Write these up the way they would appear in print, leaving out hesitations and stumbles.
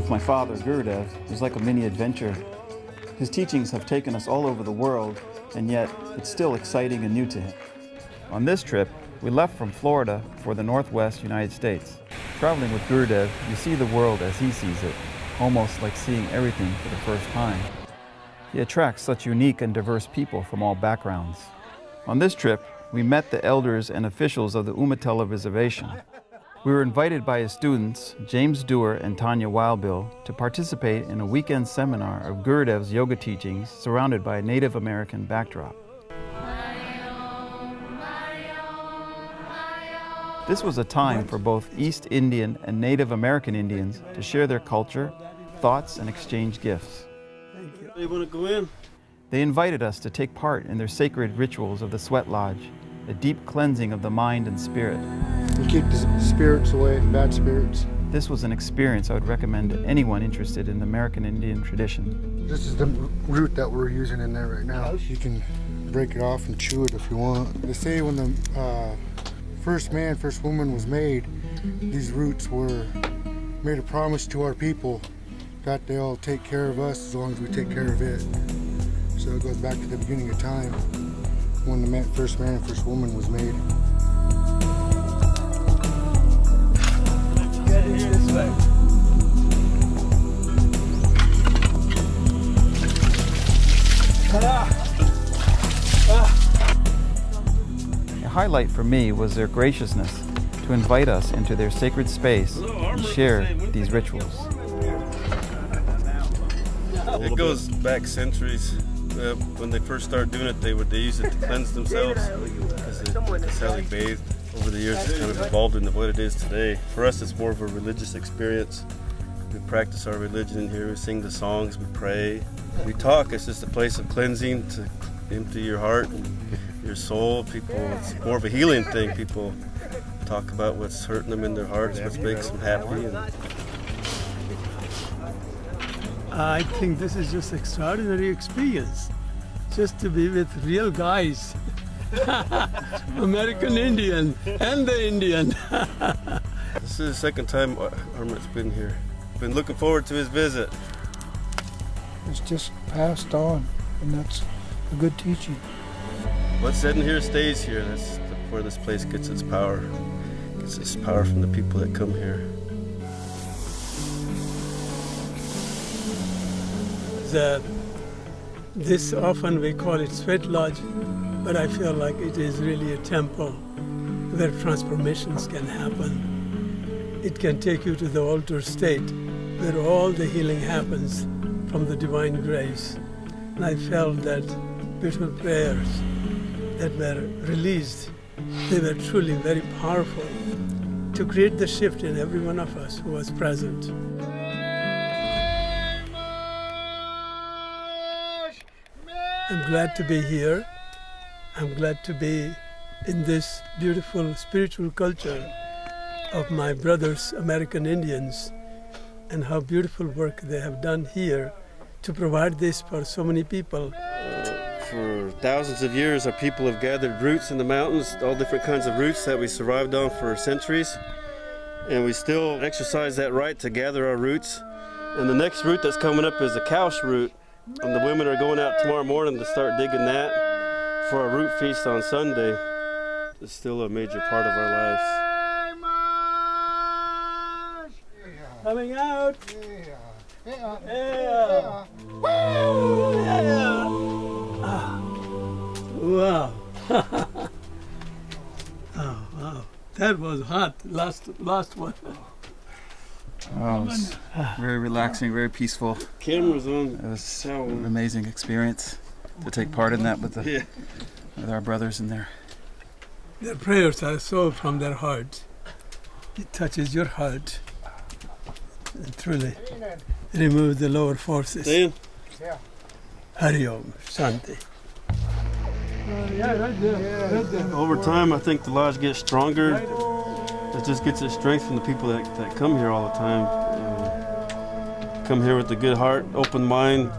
with my father, Gurudev, was like a mini adventure. His teachings have taken us all over the world, and yet it's still exciting and new to him. On this trip, we left from Florida for the Northwest United States. Traveling with Gurudev, you see the world as he sees it, almost like seeing everything for the first time. He attracts such unique and diverse people from all backgrounds. On this trip, we met the elders and officials of the Umatilla Reservation. We were invited by his students, James Dewar and Tanya Wildbill, to participate in a weekend seminar of Gurudev's yoga teachings surrounded by a Native American backdrop. This was a time for both East Indian and Native American Indians to share their culture, thoughts, and exchange gifts. Thank you. You want to go in? They invited us to take part in their sacred rituals of the Sweat Lodge, a deep cleansing of the mind and spirit. We keep the spirits away, bad spirits. This was an experience I would recommend to anyone interested in the American Indian tradition. This is the root that we're using in there right now. You can break it off and chew it if you want. They say when the first man, first woman was made, these roots were made a promise to our people that they'll take care of us as long as we take care of it. So it goes back to the beginning of time when the first man, first woman was made. Get in here this way. A highlight for me was their graciousness to invite us into their sacred space and share these rituals. It goes back centuries. When they first started doing it, they used it to cleanse themselves because that's how they bathed. Over the years, it's kind of evolved into what it is today. For us, it's more of a religious experience. We practice our religion in here. We sing the songs. We pray. We talk. It's just a place of cleansing to empty your heart and your soul. It's more of a healing thing. People talk about what's hurting them in their hearts, what makes them happy. I think this is just extraordinary experience, just to be with real guys, American Indian and the Indian. This is the second time Amrit's been here. Been looking forward to his visit. It's just passed on, and that's a good teaching. What's said in here stays here. That's where this place gets its power. Gets its power from the people that come here. This often we call it Sweat Lodge, but I feel like it is really a temple where transformations can happen. It can take you to the altar state where all the healing happens from the divine grace. And I felt that beautiful prayers that were released, they were truly very powerful to create the shift in every one of us who was present. I'm glad to be here. I'm glad to be in this beautiful spiritual culture of my brothers, American Indians, and how beautiful work they have done here to provide this for so many people. For thousands of years, our people have gathered roots in the mountains, all different kinds of roots that we survived on for centuries. And we still exercise that right to gather our roots. And the next root that's coming up is a couch root. And the women are going out tomorrow morning to start digging that for our root feast on Sunday. It's still a major part of our lives. Coming out! Yeah. Yeah. Yeah. Ah. Wow. Oh, wow. That was hot, last one. Oh, it was very relaxing, very peaceful. Cameras on. It was an amazing experience to take part in that with our brothers in there. Their prayers are so from their heart. It touches your heart and truly removes the lower forces. Dan? Yeah. Hari Om, Shanti. Yeah, right there. Right there. Over time, I think the lodge gets stronger. It just gets its strength from the people that come here all the time. Come here with a good heart, open mind.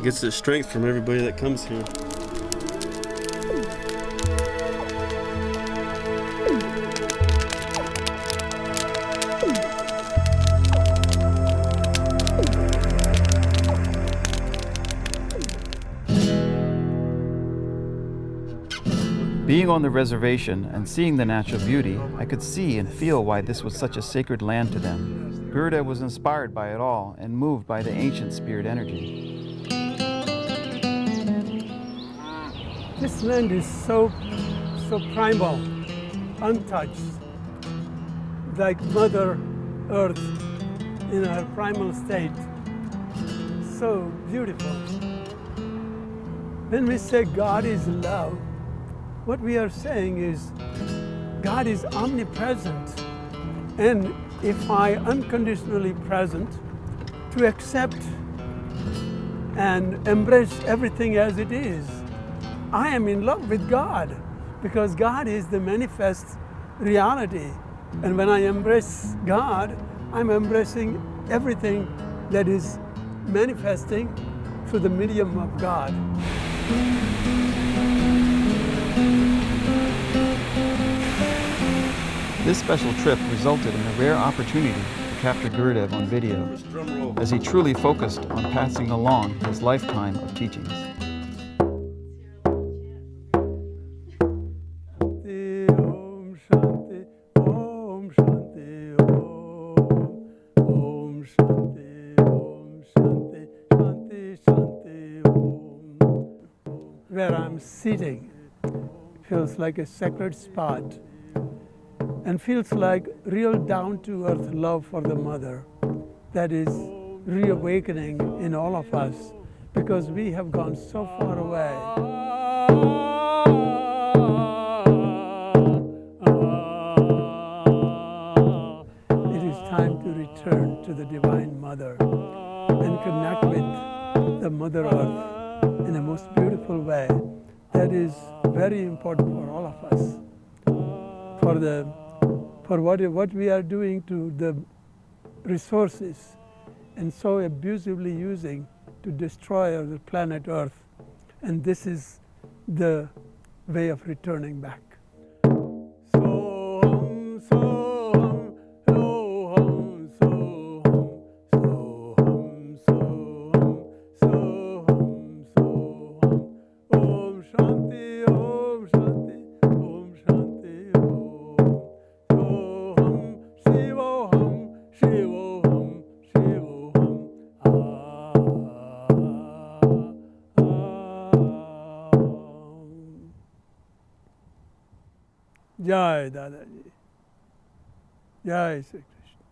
Gets its strength from everybody that comes here. Being on the reservation and seeing the natural beauty, I could see and feel why this was such a sacred land to them. Gurudev was inspired by it all and moved by the ancient spirit energy. This land is so primal, untouched, like Mother Earth in her primal state. So beautiful. When we say God is love, what we are saying is God is omnipresent, and if I unconditionally present to accept and embrace everything as it is, I am in love with God, because God is the manifest reality. And when I embrace God, I'm embracing everything that is manifesting through the medium of God. This special trip resulted in a rare opportunity to capture Gurudev on video, as he truly focused on passing along his lifetime of teachings. Om Shanti, Om Shanti, Om Shanti, Om Shanti, Shanti, Shanti, Om. Where I'm sitting feels like a sacred spot and feels like real down-to-earth love for the mother that is reawakening in all of us, because we have gone so far away. It is time to return to the Divine Mother and connect with the Mother Earth in a most beautiful way that is very important for all of us. For what we are doing to the resources and so abusively using to destroy the planet Earth. And this is the way of returning back. Soham, soham, soham, soham, soham, soham, soham, Om Shanti, Om Shanti, Om Shanti, Om. Soham, Shivoham, Shivoham, Shivoham, Jai Dadaji, Jai Sri Krishna.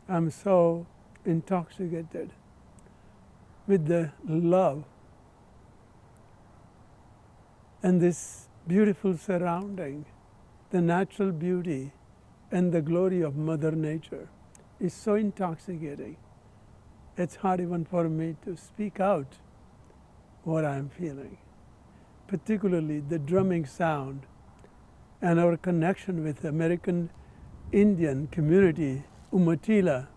I'm so intoxicated with the love and this beautiful surrounding, the natural beauty and the glory of Mother Nature is so intoxicating. It's hard even for me to speak out what I'm feeling, particularly the drumming sound and our connection with the American Indian community, Umatilla,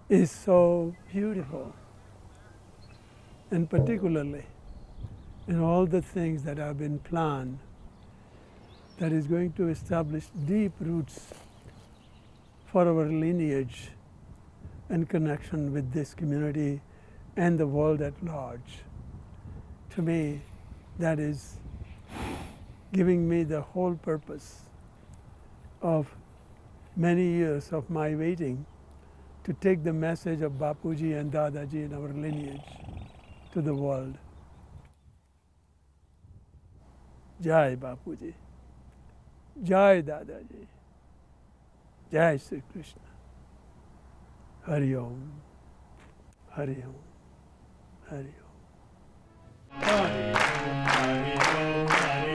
is so beautiful. And particularly in all the things that have been planned, that is going to establish deep roots for our lineage and connection with this community and the world at large. To me, that is giving me the whole purpose of many years of my waiting to take the message of Bapuji and Dadaji in our lineage to the world. Jai Bapuji, Jai Dadaji, Jai Sri Krishna. Hari Om, Hari Om, Hari Om. Hari Om, Hari Om, Hari